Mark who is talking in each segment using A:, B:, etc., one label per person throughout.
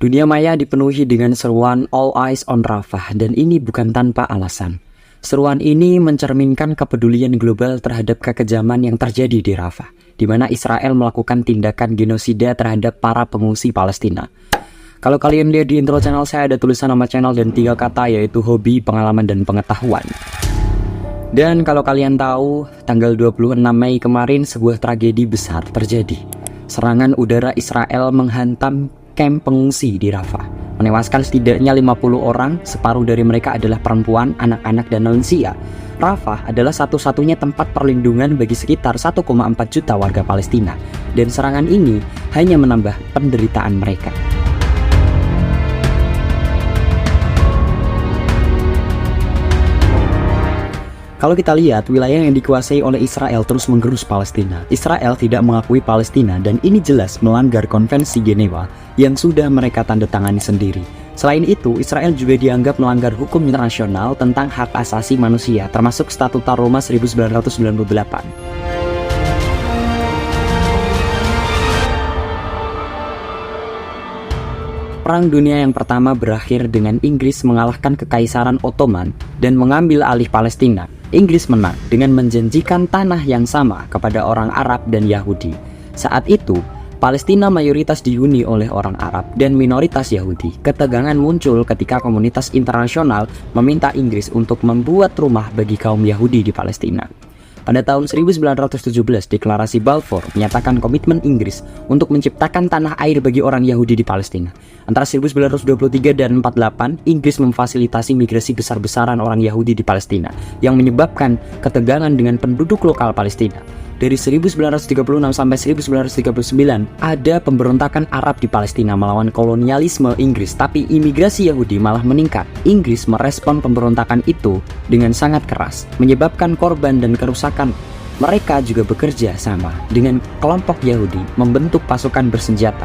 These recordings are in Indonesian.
A: Dunia maya dipenuhi dengan seruan All Eyes on Rafah, dan ini bukan tanpa alasan. Seruan ini mencerminkan kepedulian global terhadap kekejaman yang terjadi di Rafah, di mana Israel melakukan tindakan genosida terhadap para pengungsi Palestina. Kalau kalian lihat di intro channel saya ada tulisan nama channel dan 3 kata, yaitu hobi, pengalaman, dan pengetahuan. Dan kalau kalian tahu, tanggal 26 Mei kemarin sebuah tragedi besar terjadi. Serangan udara Israel menghantam kamp pengungsi di Rafah, menewaskan setidaknya 50 orang, separuh dari mereka adalah perempuan, anak-anak, dan lansia. Rafah adalah satu-satunya tempat perlindungan bagi sekitar 1,4 juta warga Palestina, dan serangan ini hanya menambah penderitaan mereka. Kalau kita lihat, wilayah yang dikuasai oleh Israel terus menggerus Palestina. Israel tidak mengakui Palestina, dan ini jelas melanggar konvensi Jenewa yang sudah mereka tanda tangani sendiri. Selain itu, Israel juga dianggap melanggar hukum internasional tentang hak asasi manusia, termasuk Statuta Roma 1998. Perang Dunia yang pertama berakhir dengan Inggris mengalahkan Kekaisaran Ottoman dan mengambil alih Palestina. Inggris menang dengan menjanjikan tanah yang sama kepada orang Arab dan Yahudi. Saat itu, Palestina mayoritas dihuni oleh orang Arab dan minoritas Yahudi. Ketegangan muncul ketika komunitas internasional meminta Inggris untuk membuat rumah bagi kaum Yahudi di Palestina. Pada tahun 1917, Deklarasi Balfour menyatakan komitmen Inggris untuk menciptakan tanah air bagi orang Yahudi di Palestina. Antara 1923 dan 48, Inggris memfasilitasi migrasi besar-besaran orang Yahudi di Palestina, yang menyebabkan ketegangan dengan penduduk lokal Palestina. Dari 1936 sampai 1939, ada pemberontakan Arab di Palestina melawan kolonialisme Inggris, tapi imigrasi Yahudi malah meningkat. Inggris merespon pemberontakan itu dengan sangat keras, menyebabkan korban dan kerusakan. Mereka juga bekerja sama dengan kelompok Yahudi membentuk pasukan bersenjata.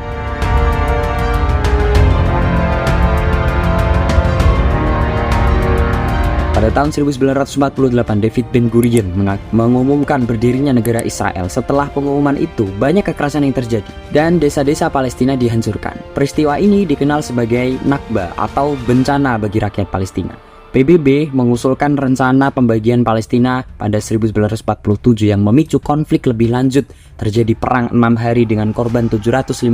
A: Pada tahun 1948, David Ben-Gurion mengumumkan berdirinya negara Israel. Setelah pengumuman itu, banyak kekerasan yang terjadi dan desa-desa Palestina dihancurkan. Peristiwa ini dikenal sebagai Nakba atau bencana bagi rakyat Palestina. PBB mengusulkan rencana pembagian Palestina pada 1947 yang memicu konflik lebih lanjut. Terjadi perang 6 hari dengan korban 750.000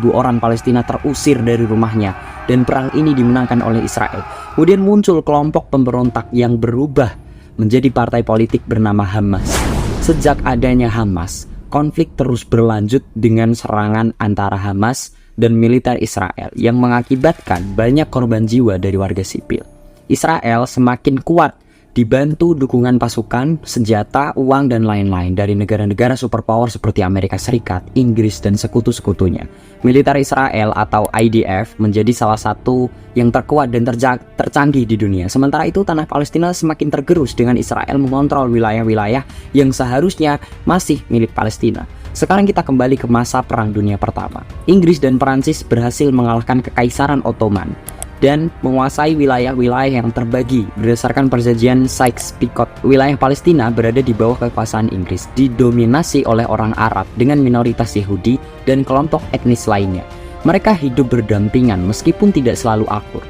A: orang Palestina terusir dari rumahnya, dan perang ini dimenangkan oleh Israel. Kemudian muncul kelompok pemberontak yang berubah menjadi partai politik bernama Hamas. Sejak adanya Hamas, konflik terus berlanjut dengan serangan antara Hamas dan militer Israel yang mengakibatkan banyak korban jiwa dari warga sipil. Israel semakin kuat dibantu dukungan pasukan, senjata, uang, dan lain-lain dari negara-negara superpower seperti Amerika Serikat, Inggris, dan sekutu-sekutunya. Militer Israel atau IDF menjadi salah satu yang terkuat dan tercanggih di dunia. Sementara itu, tanah Palestina semakin tergerus dengan Israel mengontrol wilayah-wilayah yang seharusnya masih milik Palestina. Sekarang kita kembali ke masa Perang Dunia Pertama. Inggris dan Perancis berhasil mengalahkan Kekaisaran Ottoman dan menguasai wilayah-wilayah yang terbagi berdasarkan perjanjian Sykes-Picot. Wilayah Palestina berada di bawah kekuasaan Inggris, didominasi oleh orang Arab dengan minoritas Yahudi dan kelompok etnis lainnya. Mereka hidup berdampingan meskipun tidak selalu akur.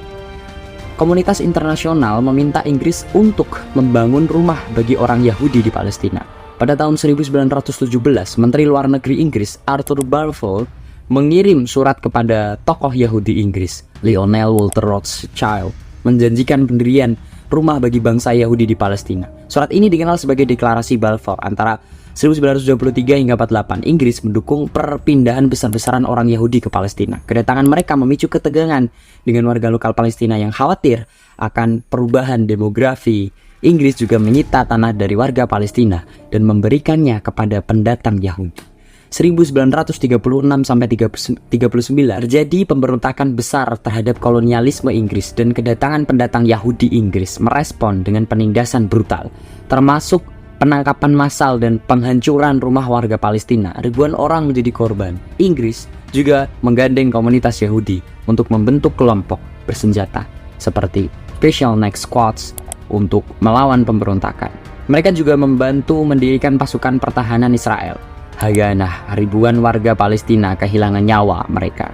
A: Komunitas internasional meminta Inggris untuk membangun rumah bagi orang Yahudi di Palestina. Pada tahun 1917, Menteri Luar Negeri Inggris Arthur Balfour mengirim surat kepada tokoh Yahudi Inggris, Lionel Walter Rothschild, menjanjikan pendirian rumah bagi bangsa Yahudi di Palestina. Surat ini dikenal sebagai Deklarasi Balfour. Antara 1923 hingga 48, Inggris mendukung perpindahan besar-besaran orang Yahudi ke Palestina. Kedatangan mereka memicu ketegangan dengan warga lokal Palestina yang khawatir akan perubahan demografi. Inggris juga menyita tanah dari warga Palestina dan memberikannya kepada pendatang Yahudi. 1936 sampai 39 terjadi pemberontakan besar terhadap kolonialisme Inggris, dan kedatangan pendatang Yahudi Inggris merespon dengan penindasan brutal, termasuk penangkapan massal dan penghancuran rumah warga Palestina. Ribuan orang menjadi korban. Inggris juga menggandeng komunitas Yahudi untuk membentuk kelompok bersenjata seperti Special Next Squads untuk melawan pemberontakan. Mereka juga membantu mendirikan pasukan pertahanan Israel. Haganah, ribuan warga Palestina kehilangan nyawa mereka.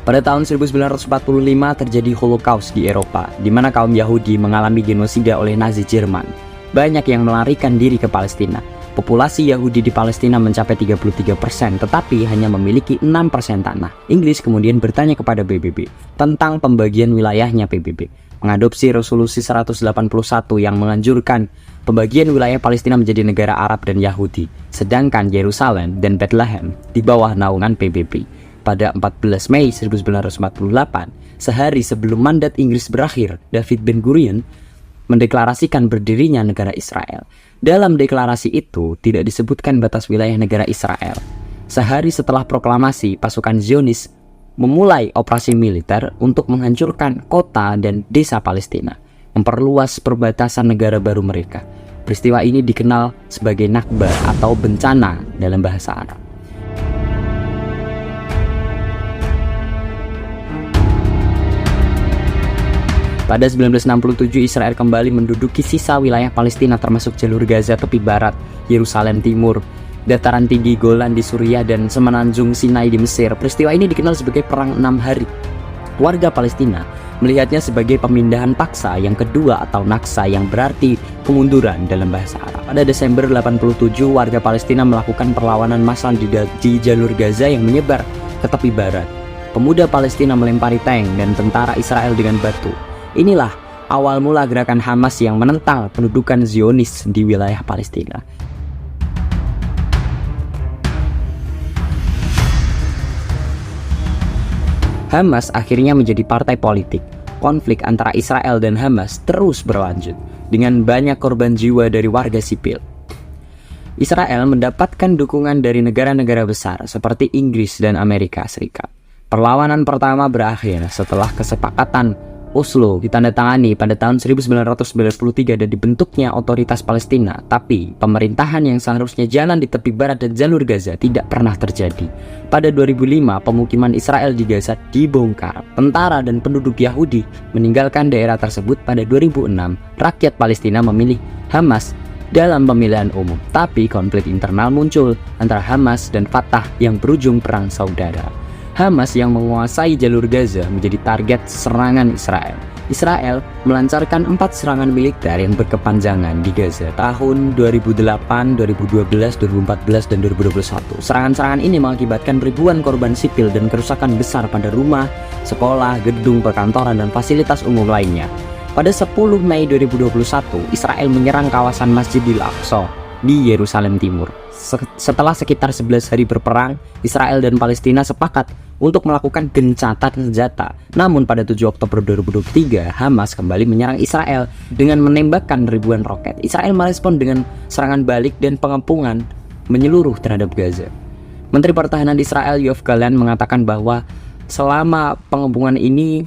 A: Pada tahun 1945 terjadi Holocaust di Eropa, di mana kaum Yahudi mengalami genosida oleh Nazi Jerman. Banyak yang melarikan diri ke Palestina. Populasi Yahudi di Palestina mencapai 33%, tetapi hanya memiliki 6% tanah. Inggris kemudian bertanya kepada PBB tentang pembagian wilayahnya. PBB mengadopsi resolusi 181 yang menganjurkan pembagian wilayah Palestina menjadi negara Arab dan Yahudi, sedangkan Yerusalem dan Bethlehem di bawah naungan PBB. Pada 14 Mei 1948, sehari sebelum mandat Inggris berakhir, David Ben-Gurion mendeklarasikan berdirinya negara Israel. Dalam deklarasi itu tidak disebutkan batas wilayah negara Israel. Sehari setelah proklamasi, pasukan Zionis memulai operasi militer untuk menghancurkan kota dan desa Palestina, memperluas perbatasan negara baru mereka. Peristiwa ini dikenal sebagai Nakba atau bencana dalam bahasa Arab. Pada 1967, Israel kembali menduduki sisa wilayah Palestina termasuk jalur Gaza tepi barat, Yerusalem Timur, dataran tinggi Golan di Suriah, dan semenanjung Sinai di Mesir. Peristiwa ini dikenal sebagai Perang 6 Hari. Warga Palestina melihatnya sebagai pemindahan paksa yang kedua atau Naksa, yang berarti pengunduran dalam bahasa Arab. Pada Desember 87, warga Palestina melakukan perlawanan massal di jalur Gaza yang menyebar ke tepi barat. Pemuda Palestina melempari tank dan tentara Israel dengan batu. Inilah awal mula gerakan Hamas yang menentang pendudukan Zionis di wilayah Palestina. Hamas akhirnya menjadi partai politik. Konflik antara Israel dan Hamas terus berlanjut dengan banyak korban jiwa dari warga sipil. Israel mendapatkan dukungan dari negara-negara besar seperti Inggris dan Amerika Serikat. Perlawanan pertama berakhir setelah kesepakatan Oslo ditandatangani pada tahun 1993 dan dibentuknya otoritas Palestina, tapi pemerintahan yang seharusnya jalan di tepi barat dan jalur Gaza tidak pernah terjadi. Pada 2005, pemukiman Israel di Gaza dibongkar. Tentara dan penduduk Yahudi meninggalkan daerah tersebut. Pada 2006, rakyat Palestina memilih Hamas dalam pemilihan umum, tapi konflik internal muncul antara Hamas dan Fatah yang berujung perang saudara. Hamas yang menguasai jalur Gaza menjadi target serangan Israel. Israel melancarkan 4 serangan militer yang berkepanjangan di Gaza tahun 2008, 2012, 2014, dan 2021. Serangan-serangan ini mengakibatkan ribuan korban sipil dan kerusakan besar pada rumah, sekolah, gedung perkantoran, dan fasilitas umum lainnya. Pada 10 Mei 2021, Israel menyerang kawasan Masjidil Aqsa di Yerusalem Timur. Setelah sekitar 11 hari berperang, Israel dan Palestina sepakat untuk melakukan gencatan senjata. Namun pada 7 Oktober 2023, Hamas kembali menyerang Israel dengan menembakkan ribuan roket. Israel merespon dengan serangan balik dan pengepungan menyeluruh terhadap Gaza. Menteri Pertahanan Israel Yoav Gallant mengatakan bahwa selama pengepungan ini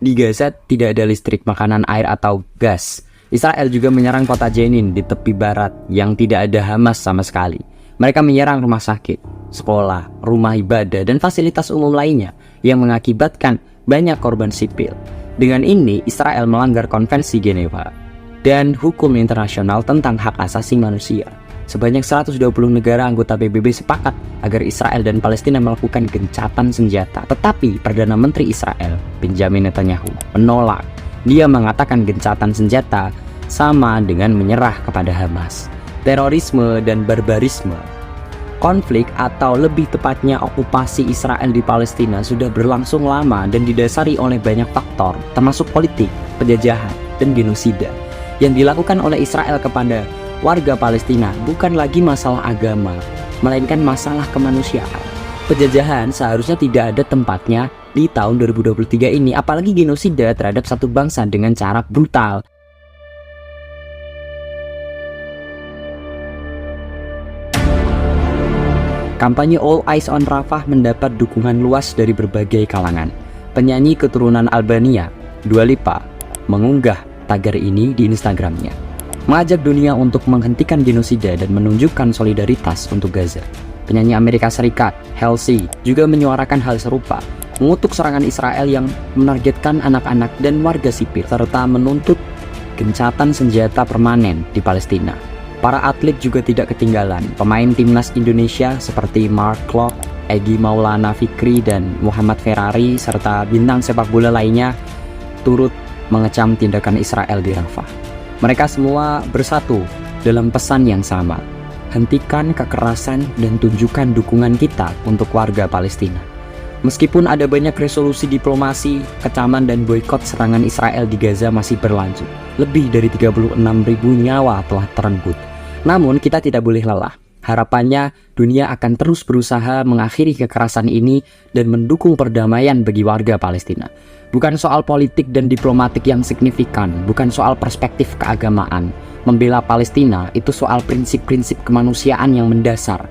A: di Gaza tidak ada listrik, makanan, air, atau gas. Israel juga menyerang kota Jenin di tepi barat yang tidak ada Hamas sama sekali. Mereka menyerang rumah sakit, sekolah, rumah ibadah, dan fasilitas umum lainnya yang mengakibatkan banyak korban sipil. Dengan ini, Israel melanggar Konvensi Geneva dan hukum internasional tentang hak asasi manusia. Sebanyak 120 negara anggota PBB sepakat agar Israel dan Palestina melakukan gencatan senjata. Tetapi Perdana Menteri Israel, Benjamin Netanyahu, menolak. Dia mengatakan gencatan senjata sama dengan menyerah kepada Hamas. Terorisme dan barbarisme. Konflik atau lebih tepatnya okupasi Israel di Palestina sudah berlangsung lama dan didasari oleh banyak faktor, termasuk politik, penjajahan, dan genosida yang dilakukan oleh Israel kepada warga Palestina. Bukan lagi masalah agama, melainkan masalah kemanusiaan. Penjajahan seharusnya tidak ada tempatnya di tahun 2023 ini, apalagi genosida terhadap satu bangsa dengan cara brutal. Kampanye All Eyes on Rafah mendapat dukungan luas dari berbagai kalangan. Penyanyi keturunan Albania, Dua Lipa, mengunggah tagar ini di Instagramnya, mengajak dunia untuk menghentikan genosida dan menunjukkan solidaritas untuk Gaza. Penyanyi Amerika Serikat, Halsey, juga menyuarakan hal serupa, mengutuk serangan Israel yang menargetkan anak-anak dan warga sipil, serta menuntut gencatan senjata permanen di Palestina. Para atlet juga tidak ketinggalan. Pemain timnas Indonesia seperti Mark Klok, Egy Maulana Fikri, dan Muhammad Ferrari, serta bintang sepak bola lainnya turut mengecam tindakan Israel di Rafah. Mereka semua bersatu dalam pesan yang sama: hentikan kekerasan dan tunjukkan dukungan kita untuk warga Palestina. Meskipun ada banyak resolusi diplomasi, kecaman dan boikot serangan Israel di Gaza masih berlanjut. Lebih dari 36.000 nyawa telah terenggut. Namun kita tidak boleh lelah. Harapannya dunia akan terus berusaha mengakhiri kekerasan ini dan mendukung perdamaian bagi warga Palestina. Bukan soal politik dan diplomatik yang signifikan, bukan soal perspektif keagamaan. Membela Palestina itu soal prinsip-prinsip kemanusiaan yang mendasar.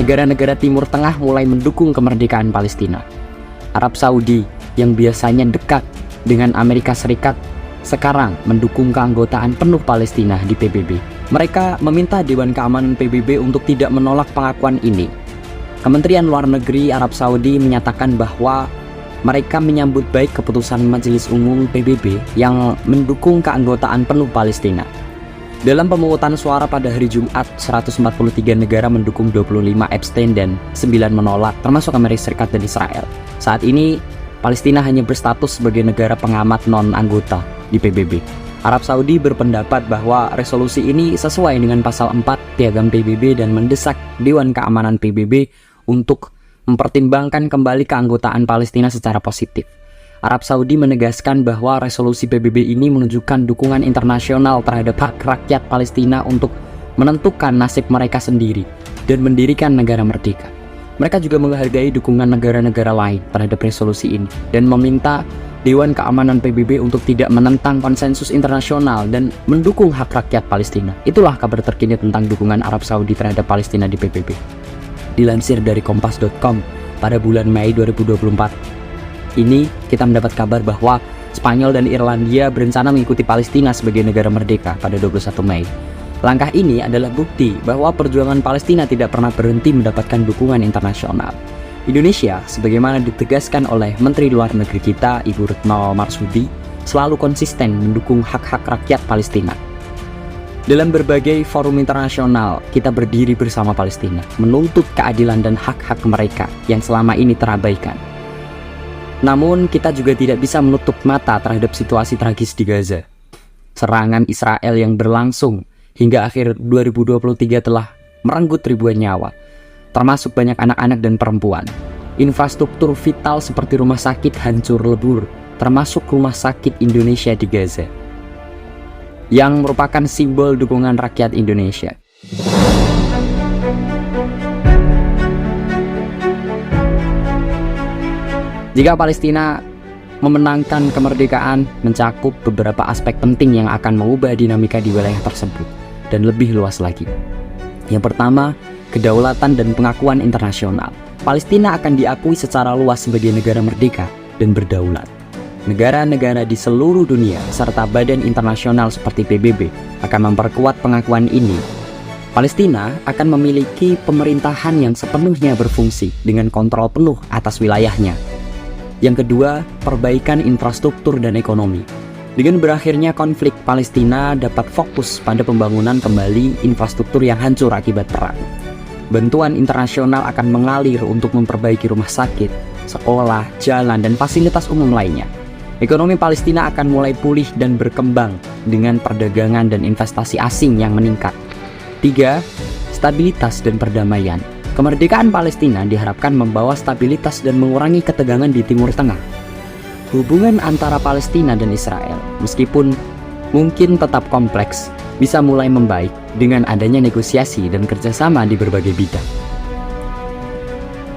A: Negara-negara Timur Tengah mulai mendukung kemerdekaan Palestina. Arab Saudi yang biasanya dekat dengan Amerika Serikat sekarang mendukung keanggotaan penuh Palestina di PBB. Mereka meminta Dewan Keamanan PBB untuk tidak menolak pengakuan ini. Kementerian Luar Negeri Arab Saudi menyatakan bahwa mereka menyambut baik keputusan Majelis Umum PBB yang mendukung keanggotaan penuh Palestina. Dalam pemungutan suara pada hari Jumat, 143 negara mendukung, 25 abstain dan 9 menolak, termasuk Amerika Serikat dan Israel. Saat ini, Palestina hanya berstatus sebagai negara pengamat non-anggota di PBB. Arab Saudi berpendapat bahwa resolusi ini sesuai dengan pasal 4 Piagam PBB dan mendesak Dewan Keamanan PBB untuk mempertimbangkan kembali keanggotaan Palestina secara positif. Arab Saudi menegaskan bahwa resolusi PBB ini menunjukkan dukungan internasional terhadap hak rakyat Palestina untuk menentukan nasib mereka sendiri dan mendirikan negara merdeka. Mereka juga menghargai dukungan negara-negara lain terhadap resolusi ini dan meminta Dewan Keamanan PBB untuk tidak menentang konsensus internasional dan mendukung hak rakyat Palestina. Itulah kabar terkini tentang dukungan Arab Saudi terhadap Palestina di PBB. Dilansir dari kompas.com pada bulan Mei 2024, ini kita mendapat kabar bahwa Spanyol dan Irlandia berencana mengikuti Palestina sebagai negara merdeka pada 21 Mei. Langkah ini adalah bukti bahwa perjuangan Palestina tidak pernah berhenti mendapatkan dukungan internasional. Indonesia, sebagaimana ditegaskan oleh Menteri Luar Negeri kita, Ibu Retno Marsudi, selalu konsisten mendukung hak-hak rakyat Palestina. Dalam berbagai forum internasional, kita berdiri bersama Palestina, menuntut keadilan dan hak-hak mereka yang selama ini terabaikan. Namun, kita juga tidak bisa menutup mata terhadap situasi tragis di Gaza. Serangan Israel yang berlangsung hingga akhir 2023 telah merenggut ribuan nyawa, termasuk banyak anak-anak dan perempuan. Infrastruktur vital seperti rumah sakit hancur lebur, termasuk rumah sakit Indonesia di Gaza, yang merupakan simbol dukungan rakyat Indonesia. Jika Palestina memenangkan kemerdekaan, mencakup beberapa aspek penting yang akan mengubah dinamika di wilayah tersebut dan lebih luas lagi. Yang pertama, kedaulatan dan pengakuan internasional. Palestina akan diakui secara luas sebagai negara merdeka dan berdaulat. Negara-negara di seluruh dunia serta badan internasional seperti PBB akan memperkuat pengakuan ini. Palestina akan memiliki pemerintahan yang sepenuhnya berfungsi dengan kontrol penuh atas wilayahnya. Yang kedua, perbaikan infrastruktur dan ekonomi. Dengan berakhirnya konflik, Palestina dapat fokus pada pembangunan kembali infrastruktur yang hancur akibat perang. Bantuan internasional akan mengalir untuk memperbaiki rumah sakit, sekolah, jalan, dan fasilitas umum lainnya. Ekonomi Palestina akan mulai pulih dan berkembang dengan perdagangan dan investasi asing yang meningkat. 3. Stabilitas dan perdamaian. Kemerdekaan Palestina diharapkan membawa stabilitas dan mengurangi ketegangan di Timur Tengah. Hubungan antara Palestina dan Israel, meskipun mungkin tetap kompleks, bisa mulai membaik dengan adanya negosiasi dan kerjasama di berbagai bidang.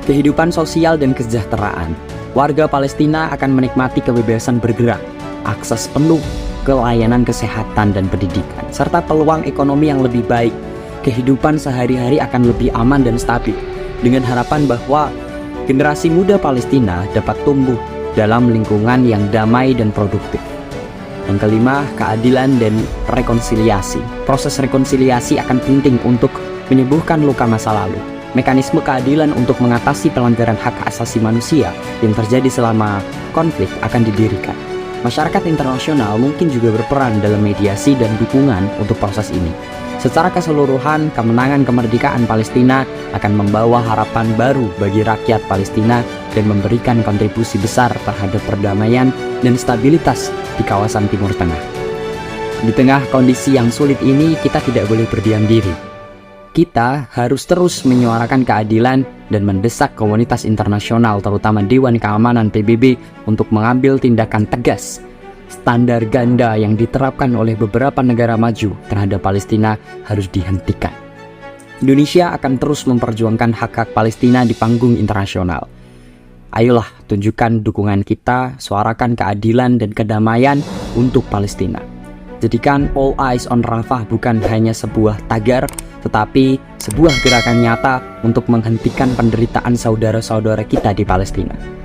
A: Kehidupan sosial dan kesejahteraan. Warga Palestina akan menikmati kebebasan bergerak, akses penuh ke layanan kesehatan dan pendidikan, serta peluang ekonomi yang lebih baik. Kehidupan sehari-hari akan lebih aman dan stabil, dengan harapan bahwa generasi muda Palestina dapat tumbuh dalam lingkungan yang damai dan produktif. Yang kelima, keadilan dan rekonsiliasi. Proses rekonsiliasi akan penting untuk menyembuhkan luka masa lalu. mekanisme keadilan untuk mengatasi pelanggaran hak asasi manusia yang terjadi selama konflik akan didirikan. Masyarakat internasional mungkin juga berperan dalam mediasi dan dukungan untuk proses ini. Secara keseluruhan, kemenangan kemerdekaan Palestina akan membawa harapan baru bagi rakyat Palestina dan memberikan kontribusi besar terhadap perdamaian dan stabilitas di kawasan Timur Tengah. Di tengah kondisi yang sulit ini, kita tidak boleh berdiam diri. Kita harus terus menyuarakan keadilan dan mendesak komunitas internasional, terutama Dewan Keamanan PBB, untuk mengambil tindakan tegas. Standar ganda yang diterapkan oleh beberapa negara maju terhadap Palestina harus dihentikan. Indonesia akan terus memperjuangkan hak-hak Palestina di panggung internasional. Ayolah, tunjukkan dukungan kita, suarakan keadilan dan kedamaian untuk Palestina. Jadikan All Eyes on Rafah bukan hanya sebuah tagar, tetapi sebuah gerakan nyata untuk menghentikan penderitaan saudara-saudara kita di Palestina.